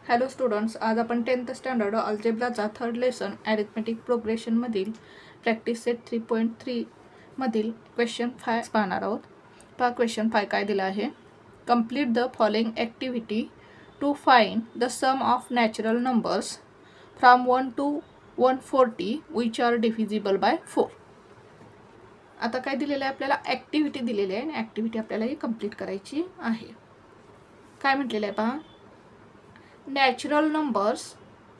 Hello students, आज आपण 10th standard अल्जेब्राचा थर्ड लेसन ॲरिथमेटिक प्रोग्रेशनमधील प्रॅक्टिस सेट 3.3 मधील क्वेश्चन 5 पाहणार आहोत. पहा क्वेश्चन 5 काय दिला आहे. Complete the following activity to find the sum of natural numbers from 1 to 140 which are divisible by 4. आता काय दिलेलं आहे आपल्याला, ॲक्टिव्हिटी दिलेली आहे आणि ॲक्टिव्हिटी आपल्याला ही कंप्लीट करायची आहे. काय म्हटलेलं आहे पहा, natural numbers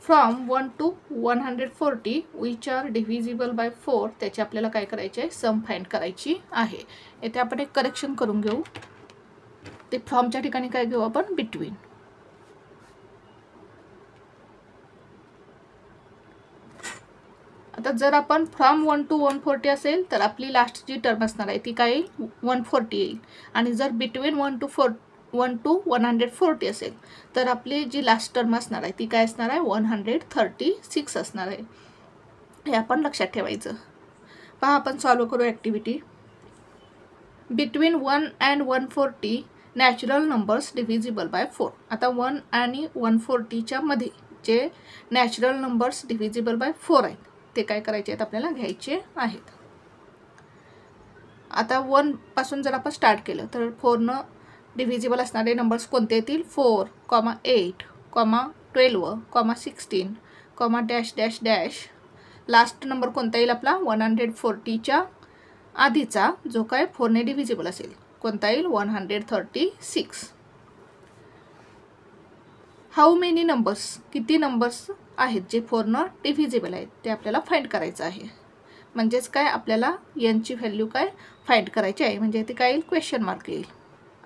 from 1 to 140 which are divisible by 4, त्याची आपल्याला काय करायचे आहे, सम फाइंड करायची आहे. येथे आपण एक करेक्शन करून घेऊ. ते फ्रॉमच्या ठिकाणी काय घेऊ आपण, बिटवीन. आता जर आपण फ्रॉम 1 to 140 असेल तर आपली लास्ट जी टर्म असणार आहे ती काय येईल, 140 येईल. आणि जर बिटवीन 1 to 140 असेल तर आपली जी लास्ट टर्म असणार आहे ती काय असणार आहे, 136 असणार आहे. हे आपण लक्षात ठेवायचं. पहा आपण सॉल्व करू activity. Between 1 and 140 natural numbers divisible by 4. आता 1 आणि 140च्या मध्ये जे नॅचरल नंबर्स डिव्हिजिबल बाय 4 आहेत ते काय करायचे आहेत, आपल्याला घ्यायचे आहेत. आता 1 पासून जर आपण स्टार्ट केलं तर 4 डिव्हिजिबल असणारे नंबर्स कोणते येतील, 4, 8, 12, 16, dash dash dash. Last number कोणता येईल आपला, 140च्या आधीचा जो काय 4ने डिव्हिजिबल असेल, कोणता येईल, 136. हाऊ मेनी नंबर्स, किती नंबर्स आहेत जे 4ने डिव्हिजिबल आहेत ते आपल्याला फाइंड करायचं आहे. म्हणजेच काय, आपल्याला यांची व्हॅल्यू काय फाइंड करायची आहे. म्हणजे ते काय येईल, क्वेश्चन मार्क येईल.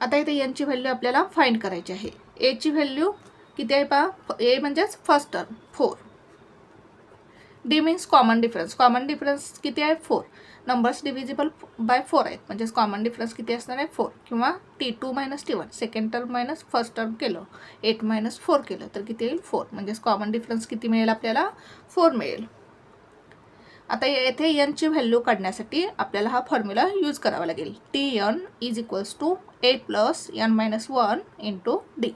आता इथे यांची व्हॅल्यू आपल्याला फाइंड करायची आहे. एची व्हॅल्यू किती आहे पहा, ए म्हणजेच first term 4. D means common difference. Common difference किती आहे, 4. नंबर्स डिव्हिजिबल बाय 4 आहेत म्हणजेच कॉमन डिफरन्स किती असणार आहे, 4. किंवा T2 - T1, second term minus first term केलं, 8 - 4 केलं तर किती येईल, 4. म्हणजेच कॉमन डिफरन्स किती मिळेल आपल्याला, 4 मिळेल. आता येथे यांची व्हॅल्यू काढण्यासाठी आपल्याला हा फॉर्म्युला यूज करावा लागेल. Tn = a + n - 1 × d.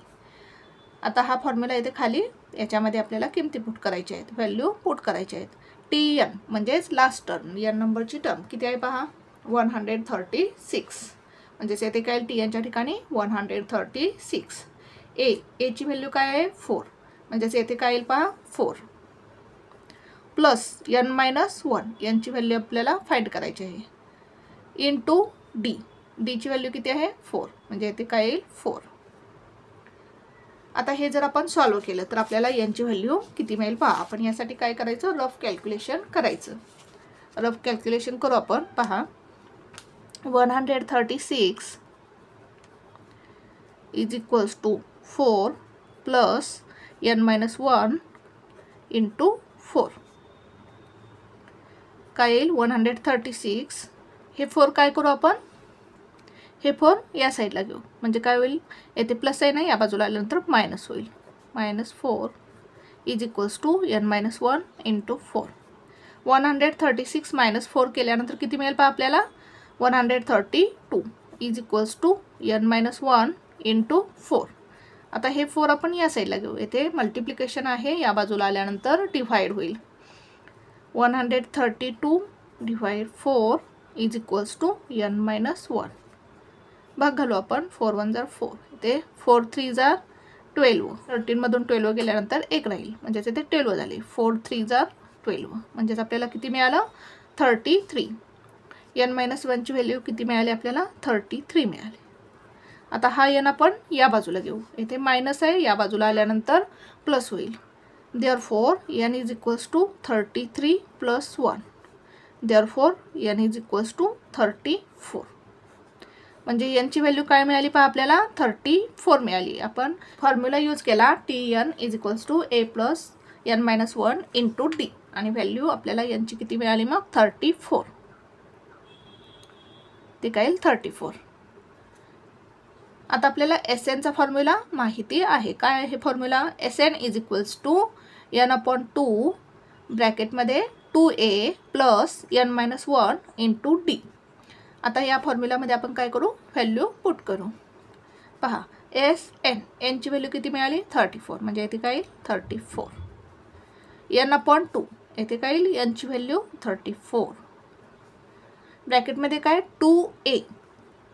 आता हा फॉर्म्युला येथे खाली याच्यामध्ये आपल्याला किमती पुट करायच्या आहेत, व्हॅल्यू पुट करायच्या आहेत. Tn म्हणजेच लास्ट टर्म, n नंबरची टर्म किती आहे पहा, 136. म्हणजेच येथे काय Tnच्या ठिकाणी 136. एची व्हॅल्यू काय आहे, 4. म्हणजेच येथे काय येईल पहा, 4 प्लस n - 1, यांची व्हॅल्यू आपल्याला फाइंड करायची आहे, इंटू d. डीची व्हॅल्यू किती आहे, 4. म्हणजे येथे काय येईल, 4. आता हे जर आपण सॉल्व केलं तर आपल्याला यांची व्हॅल्यू किती मिळेल पहा. आपण यासाठी काय करायचं, रफ कॅल्क्युलेशन करायचं. रफ कॅल्क्युलेशन करू आपण. पहा, 136 = 4 प्लस n - 1 × 4 काय येईल, 136. हे 4 काय करू आपण, हे 4 या साईडला घेऊ. म्हणजे काय होईल, येथे प्लस आहे ना, या बाजूला आल्यानंतर मायनस होईल. -4 = n - 1 × 4. 136 - 4 केल्यानंतर किती मिळेल पहा आपल्याला, 132 = n - 1 × 4. आता हे 4 आपण या साईडला घेऊ. येथे मल्टिप्लिकेशन आहे, या बाजूला आल्यानंतर डिव्हाइड होईल. 132 / 4 = n - 1. भाग घालू आपण. 4 × 1 = 4. इथे 4 × 3 = 12. 13 मधून 12 गेल्यानंतर 1 राहील, म्हणजेच इथे 12 झाले. 4 × 3 = 12. म्हणजेच आपल्याला किती मिळालं, 33. n - 1 ची व्हॅल्यू किती मिळाली आपल्याला, 33 मिळाली. आता हा n आपण या बाजूला घेऊ. इथे मायनस आहे, या बाजूला आल्यानंतर प्लस होईल. Therefore n = 33 + 1. Therefore n = 34. म्हणजे यांची व्हॅल्यू काय मिळाली पहा आपल्याला, 34 मिळाली. आपण फॉर्म्युला यूज केला, Tn = a + n - 1 × d. आणि व्हॅल्यू आपल्याला यांची किती मिळाली मग, 34. ते काय येईल, 34. आता आपल्याला Snचा फॉर्म्युला माहिती आहे. काय आहे formula, Sn = n/2 ब्रॅकेटमध्ये 2a + n - 1 × d. आता या फॉर्म्युलामध्ये आपण काय करू, व्हॅल्यू पुट करू. पहा, एस एन, एनची व्हॅल्यू किती मिळाली 34, म्हणजे येथे काय येईल 34. एन अपॉन 2, येथे काय येईल एनची व्हॅल्यू 34. ब्रॅकेटमध्ये काय 2a,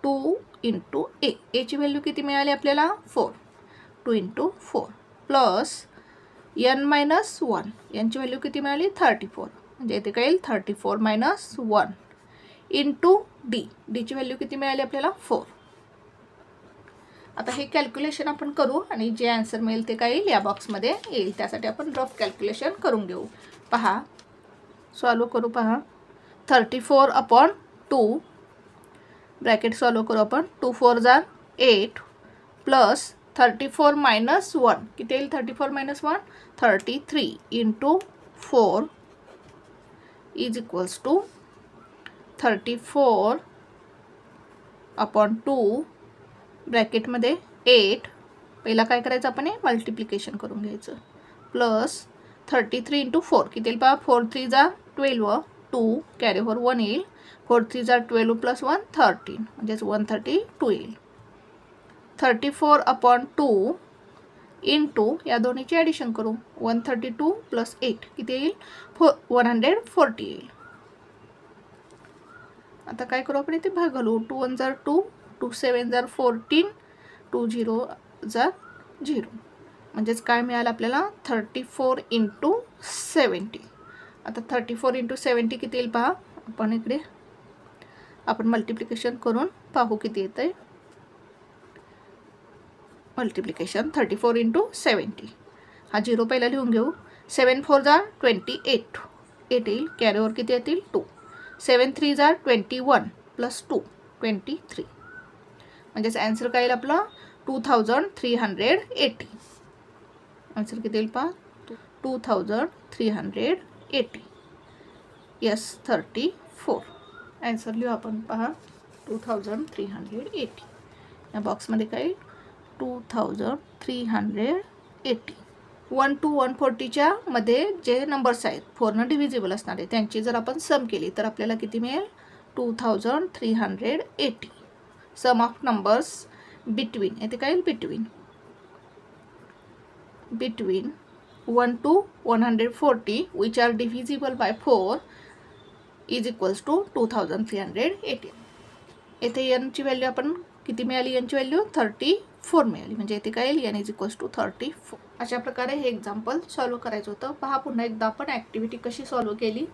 2 इंटू ए, एची व्हॅल्यू किती मिळाली आपल्याला 4, 2 इंटू 4 प्लस एन मायनस 1, यांची व्हॅल्यू किती मिळाली 34, म्हणजे येथे काय येईल 34 मायनस 1 इंटू डी, डीची व्हॅल्यू किती मिळाली आपल्याला 4. आता हे कॅल्क्युलेशन आपण करू आणि जे आन्सर मिळेल ते काय येईल या बॉक्समध्ये येईल. त्यासाठी आपण रफ कॅल्क्युलेशन करून घेऊ. पहा, सॉल्व करू. पहा 34 अपॉन 2, ब्रॅकेट सॉल्व करू आपण. 2 4 जार 8 प्लस 34 मायनस 1 किती येईल 34 minus 1 33 into 4 is equals to 34 upon 2 ब्रॅकेटमध्ये 8, पहिला काय करायचं आपण हे मल्टिप्लिकेशन करून घ्यायचं, प्लस 33 इंटू 4 किती येईल पहा 4 3 जार 12, 2 कॅरी ओव्हर 1 येईल, 4 3 जार 12 प्लस 1 13, म्हणजेच 132 येईल. 34 अपॉन 2 इंटू या दोन्हीची ॲडिशन करू, 132 प्लस 8 किती येईल 140 येईल. आता काय करू आपण इथे भाग घालू, 2 1 जार 2, 2 7 जार 14, 2 0 जार 0, म्हणजेच काय मिळालं आपल्याला 34 इंटू 70. आता 34 इंटू 70 किती येईल पहा, आपण इकडे आपण मल्टिप्लिकेशन करून पाहू किती येतं आहे. मल्टिप्लिकेशन 34 इंटू 70, हा 0 पहिला लिहून घेऊ. 7 4 जार 28, 8 येईल, कॅरी ओव्हर किती येतील 2, 7 3 जार 21 प्लस 2 23, म्हणजेच आन्सर काय येईल आपलं 2380. आन्सर किती येईल पहा 2380. यस 34 आन्सर लिहू आपण. पहा 2380 या बॉक्समध्ये काय 2380. 1 to 140च्या मध्ये जे नंबर्स आहेत 4 डिव्हिजिबल असणार आहे त्यांची जर आपण सम केली तर आपल्याला किती मिळेल 2380. सम ऑफ नंबर्स बिटवीन, येथे काय येईल between 1 to 140 which are divisible by 4 is equals to 2380. येथे एनची व्हॅल्यू आपण किती मिळाली, एनची व्हॅल्यू 34 मिळाली, म्हणजे येथे काय येईल एन इज इक्वल्स टू 34. अशा प्रकारे हे एक्झाम्पल सॉल्व करायचं होतं. पहा पुन्हा एकदा आपण ॲक्टिव्हिटी कशी सॉल्व केली